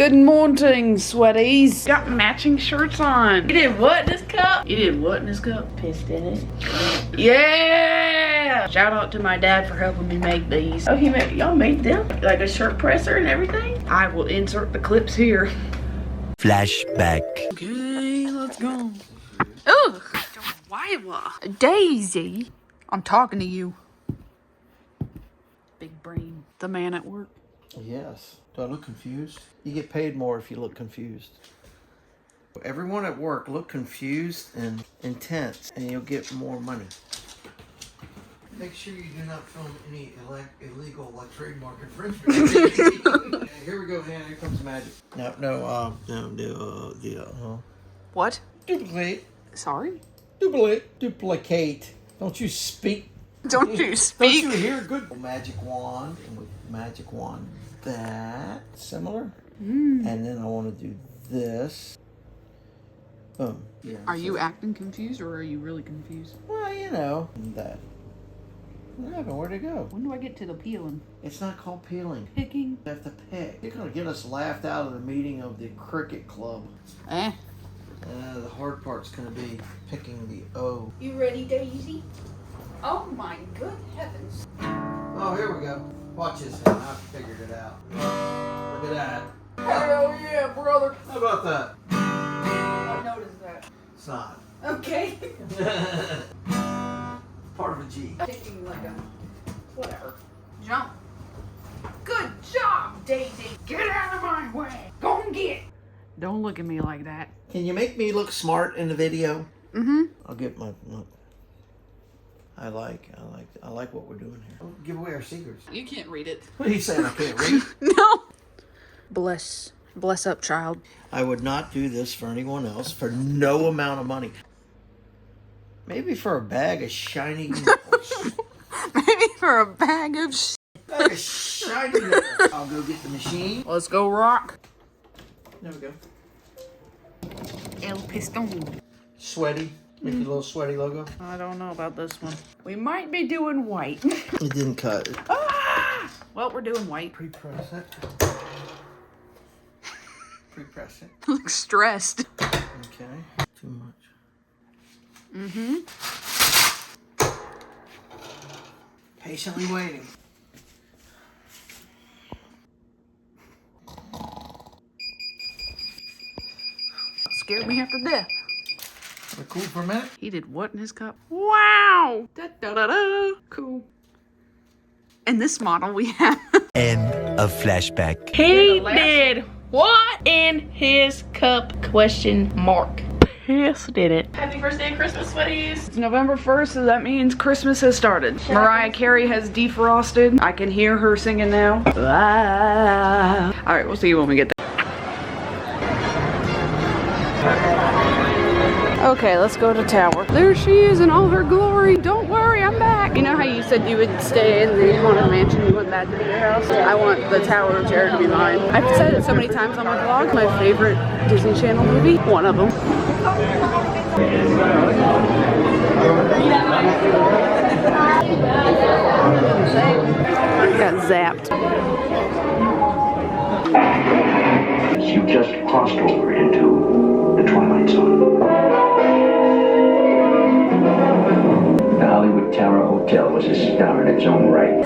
Good morning, sweaties. Got matching shirts on. You did what in this cup? You did what in this cup? Pissed in it. Yeah! Shout out to my dad for helping me make these. Oh, y'all made them? Like a shirt presser and everything? I will insert the clips here. Flashback. Okay, let's go. Ugh! Delilah. Daisy. I'm talking to you. Big brain. The man at work. Yes. Do I look confused? You get paid more if you look confused. Everyone at work look confused and intense, and you'll get more money. Make sure you do not film any illegal trademark infringement. Here we go, man. Here comes magic. What? Duplicate. Sorry? Duplicate. Don't you speak? Don't you speak? Don't you hear good? Magic wand, and with magic wand that similar, and then I want to do this. Boom. Yeah. Are you acting confused or are you really confused? Well, you know that. What happened? Where'd it go? When do I get to the peeling? It's not called peeling. Picking? You have to pick. You're gonna get us laughed out of the meeting of the cricket club. Eh? The hard part's gonna be picking the O. You ready, Daisy? Oh my good heavens. Oh, here we go. Watch this. I figured it out. Look at that. Hell yeah, brother. How about that? I noticed that. It's not. Okay. Part of a G. Picking like a whatever. Jump. Good job, Daisy. Get out of my way. Go and get. Don't look at me like that. Can you make me look smart in the video? Mm-hmm. I'll get my. I like what we're doing here. Don't give away our secrets. You can't read it. What are you saying? I can't read? No. Bless up, child. I would not do this for anyone else for no amount of money. Maybe for a bag of shiny nipples. Maybe for a bag of Bag of shiny nipples. I'll go get the machine. Let's go rock. There we go. El Piston. Sweaty. Make a little sweaty logo. I don't know about this one. We might be doing white. It didn't cut. Ah! Well, we're doing white. Pre-press it. Pre-press it. Looks stressed. Okay. Too much. Mm-hmm. Patiently waiting. Scared me half to death. We're cool for a minute. He did what in his cup? Wow! Da-da-da-da. Cool. In this model, we have... End of flashback. He did what in his cup? Question mark. Pissed in it. Happy first day of Christmas, sweaties. It's November 1st, so that means Christmas has started. Mariah Carey has defrosted. I can hear her singing now. Ah. All right, we'll see you when we get there. Okay, let's go to tower. There she is in all her glory. Don't worry, I'm back. You know how you said you would stay in the haunted mansion, you want that to be your house? I want the Tower of Terror to be mine. I've said it so many times on my vlog. My favorite Disney Channel movie, one of them. Got zapped. You just crossed over into the Twilight Zone. The Hollywood Tower Hotel was a star in its own right.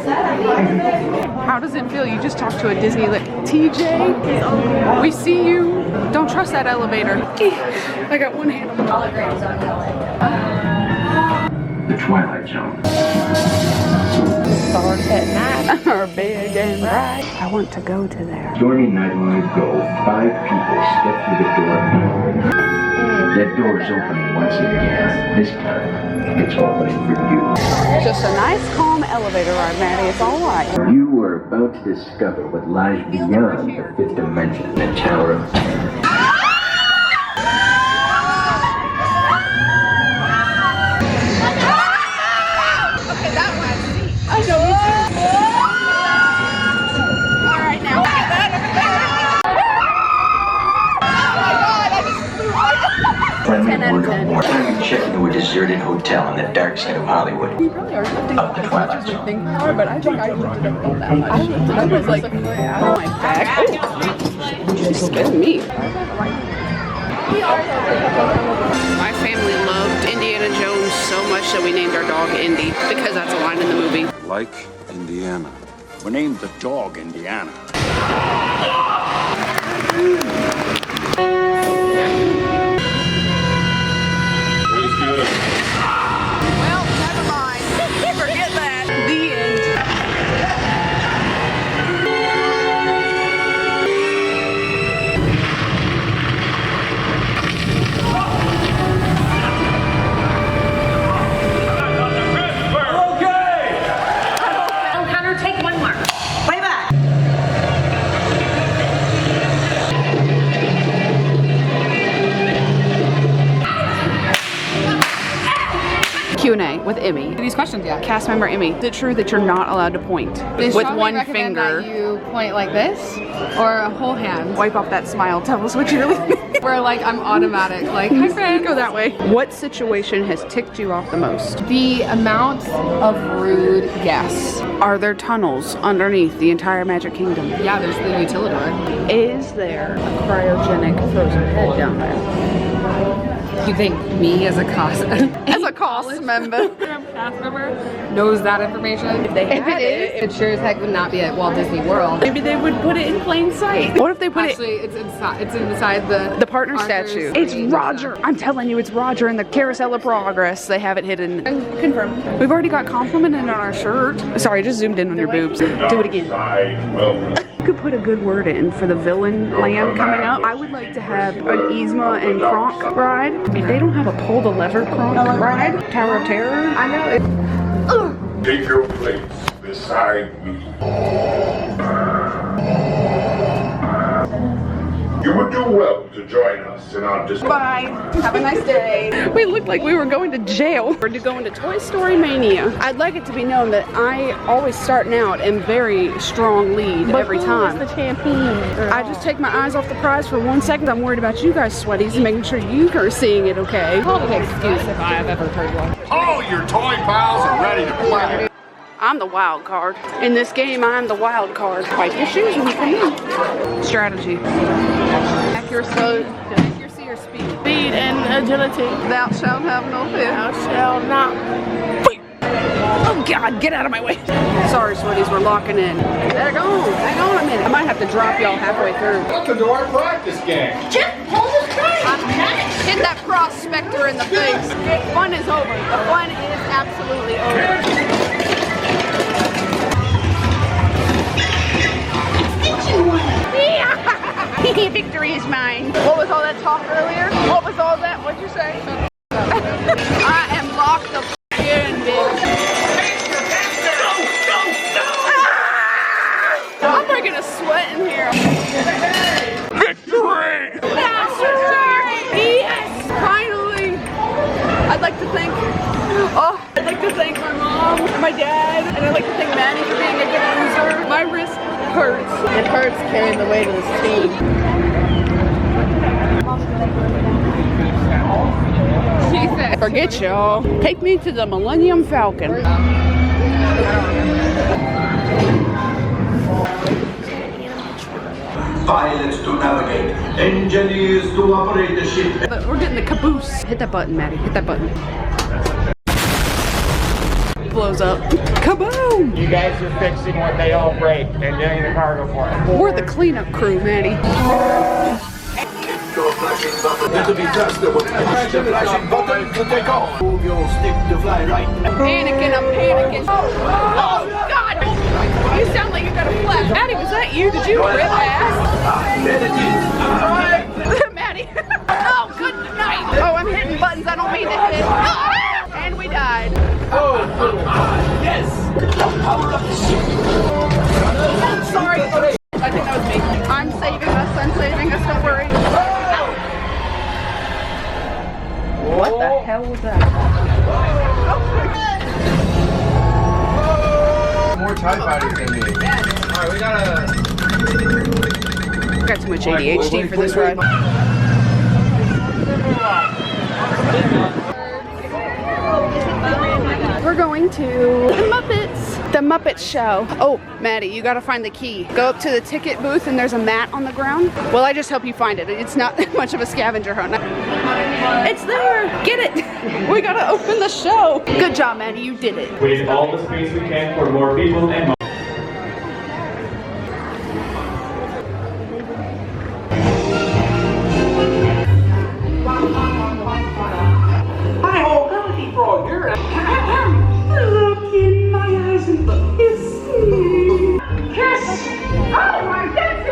How does it feel? You just talked to a Disney like, TJ, we see you. Don't trust that elevator. I got one hand on the holograms on The Twilight Zone. Stars at night are big and bright. I want to go to there. Stormy night long ago, 5 people stepped through the door. That door is opening once again. This time, it's opening for you. Just a nice, calm elevator ride, Maddie. It's all right. You are about to discover what lies beyond the 5th dimension, the Tower of Terror. Friendly 10 out of word 10. of warning. Time you check into a deserted hotel on the dark side of Hollywood. You probably are lifting Up the Twilight Zone. everything hard, but I think I lifted up all that much. I lifted up was like out of my back. She's scaring me. My family loved Indiana Jones so much that we named our dog Indy because that's a line in the movie. Like Indiana. We named the dog Indiana. Well, never mind. Forget that. The end. Connor, take one more. Way back. Q&A with Emmy. These questions, yeah. Cast member Emmy. Is it true that you're not allowed to point with one finger? That you point like this or a whole hand. Wipe off that smile. Tell us what you really mean. Where like I'm automatic, like hi friend. Go that way. What situation has ticked you off the most? The amount of rude guests. Are there tunnels underneath the entire Magic Kingdom? Yeah, there's the Utilidor. Is there a cryogenic frozen head down there? You think me as a cast As a cast member. cast member knows that information? If had it is, it sure as heck would not be at Walt Disney World. Maybe they would put it in plain sight. What if they put Actually, it's inside. It's inside the partner Arthur's statue? It's screen. Roger. I'm telling you, it's Roger in the Carousel of Progress. They have it hidden. Confirm. We've already got complimented on our shirt. Sorry, I just zoomed in on your boobs. Do it again. You could put a good word in for the villain land coming up. I would like to have an Yzma and Kronk ride. If they don't have a pull the lever Kronk ride, Tower of Terror. I know it. Take your place beside me. You would do well to join us in our discussion. Bye. Have a nice day. We looked like we were going to jail or to go into Toy Story Mania. I'd like it to be known that I always starting out am very strong lead every time. the champion? I just take my eyes off the prize for 1 second. I'm worried about you guys sweaties and making sure you are seeing it okay. Call it an excuse if I have ever heard one. All your toy pals are ready to play. I'm the wild card. In this game, I'm the wild card. Wipe your shoes when you come in. Strategy. Accuracy or speed? Speed and agility. Thou shalt have no fear. Thou shalt not. Oh God, get out of my way. Sorry, sweaties, we're locking in. Hang on a minute. I might have to drop y'all halfway through. Welcome to our practice game. Hit that prospector in the face. Fun is over. The fun is absolutely over. Victory is mine. What was all that talk earlier? What was all that? What'd you say? I am locked the f in, bitch. I'm breaking a sweat in here. Victory! Yes! Finally! I'd like to thank my mom and my dad, and I'd like to thank Manny for being a good loser. My wrist hurts. It hurts carrying the weight of this team. She said, forget y'all. Take me to the Millennium Falcon. Pilots to navigate, engineers to operate the ship. But we're getting the caboose. Hit that button, Maddie. Hit that button. Blows up. Kaboom! You guys are fixing what they all break and doing the cargo for it. We're the cleanup crew, Maddie. It'll be faster when I push the flashing button to take off. Move your stick to fly right. Panicking, I'm panicking. Oh, God! You sound like you got a flash. Maddie, was that you? Did you rip ass? Maddie. Oh, good night. Oh, I'm hitting buttons I don't mean to hit. Ah! And we died. Yes! Power up the ship. Sorry. I think that was me. I'm saving us. I'm saving us. Don't worry. What the hell was that? More TIE fighters than me. Alright, we gotta... Got too much ADHD for this ride. We're going to the Muppets. The Muppet Show. Oh, Maddie, you gotta find the key. Go up to the ticket booth and there's a mat on the ground. Well, I just help you find it. It's not that much of a scavenger hunt. It's there. Get it. We gotta open the show. Good job, Maddie. You did it. We need all the space we can for more people and Look in my eyes and kiss me. Kiss! Oh my God!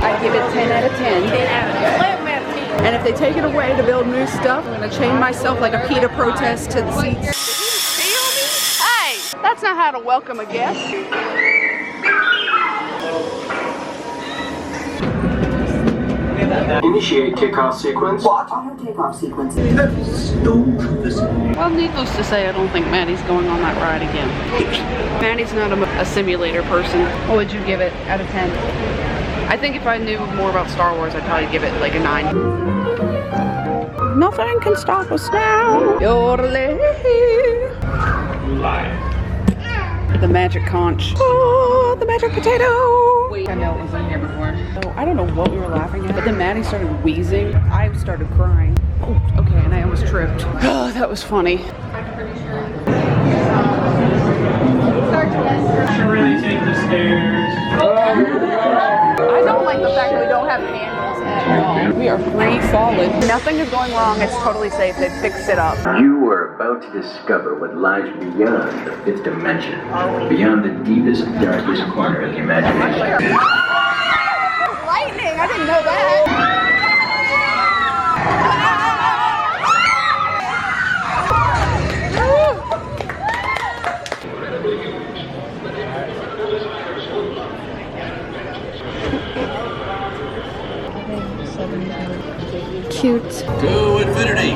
I give it 10 out of 10. 10 out of 10. And if they take it away to build new stuff, I'm gonna chain myself like a PETA protest to the seats. Hey, that's not how to welcome a guest. initiate kickoff sequence. What? Auto takeoff sequence. Well, needless to say, I don't think Maddie's going on that ride again. Maddie's not a simulator person. What would you give it out of 10? I think if I knew more about Star Wars, I'd probably give it like a 9. Nothing can stop us now. The magic conch. Oh, the magic potato. Wait, I know it was in here before. Oh, I don't know what we were laughing at, but then Maddie started wheezing. I started crying. Oh, okay, and I almost tripped. Oh, that was funny. Really take the stairs. I don't like the fact that we don't have handles at all. We are free falling. Nothing is going wrong. It's totally safe. They fixed it up. You are about to discover what lies beyond the fifth dimension, beyond the deepest, darkest corner of the imagination. Lightning! I didn't know that. Cute. To infinity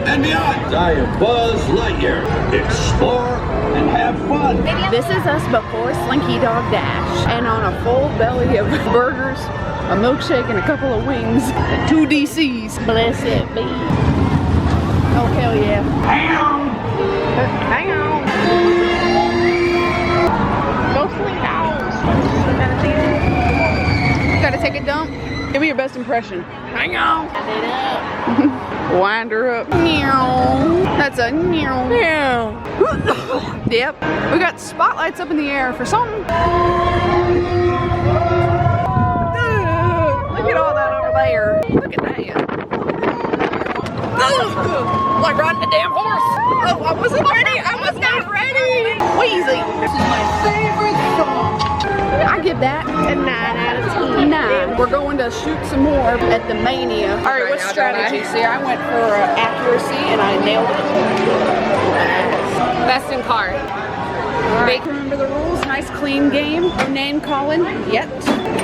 and beyond. I am Buzz Lightyear. Explore and have fun. This is us before Slinky Dog Dash. And on a full belly of burgers, a milkshake, and a couple of wings. 2 DCs. Bless it be. Oh, hell yeah. Hang on. Hang on. Go sleep house. Gotta take a dump. Give me your best impression. Hang on. Wind her up. Meow. That's a meow. Meow. Yep. We got spotlights up in the air for something. Look at all that over there. Look at that. Like riding a damn horse. Oh, I wasn't ready. I was not ready. Wheezy. This is my favorite song. I give that a 9 out of 10. 9. We're going to shoot some more at the Mania. All right, what's strategy? See, I went for accuracy and I nailed it. Best in car. Right. Remember the rules. Nice, clean game. No name calling yet.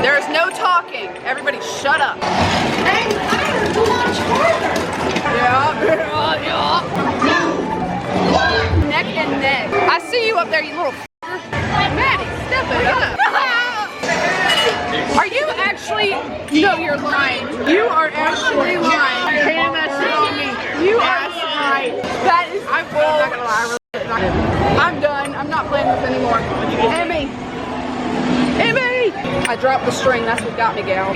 There is no talking. Everybody, shut up. Yeah. Neck and neck. I see you up there, you little. Maddie, step it up. Are you actually? No, you're lying. You are actually lying. You are lying. That is. I'm not gonna lie. I'm done. I'm not playing this anymore. Emmy. I dropped the string. That's what got me, gal.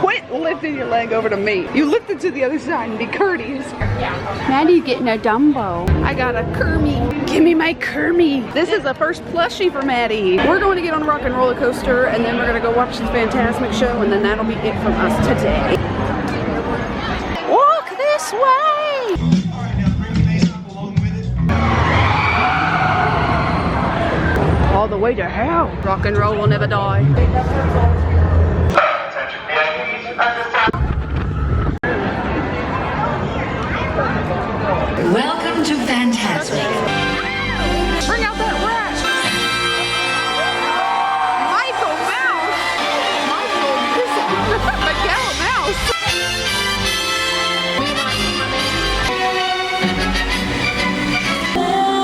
Quit lifting your leg over to me. You lift it to the other side and be courteous. Maddie's getting a Dumbo. I got a Kermie. Give me my Kermie. This is the first plushie for Maddie. We're going to get on a rock and roller coaster and then we're going to go watch the Fantasmic show and then that'll be it from us today. Walk this way. All the way to hell. Rock and roll will never die. Welcome to Fantasmic. Bring out that rat. Michael Mouse. Miguel Mouse.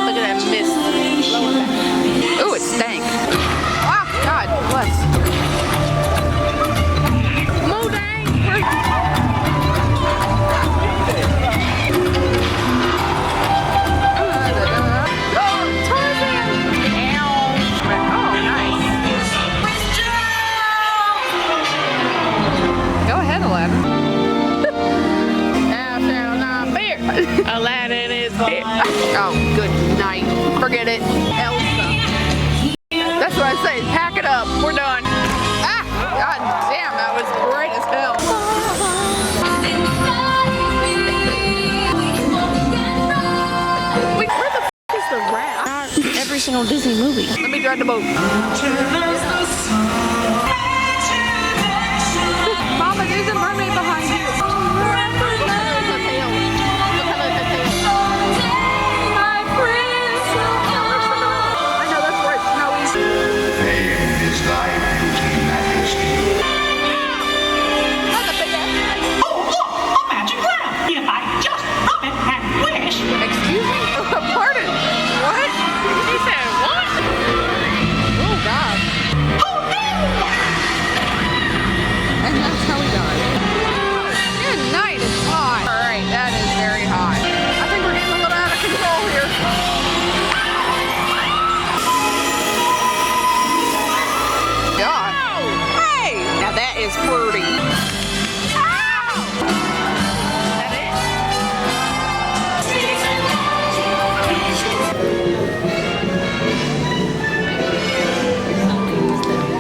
Look at that mist. Ooh, it stank. Oh, God, bless. Come on, dang. Oh, good night. Forget it. Elsa. That's what I say. Pack it up. We're done. Ah! God damn, that was bright as hell. Wait, where the f is the rat? Every single Disney movie. Let me drive the boat.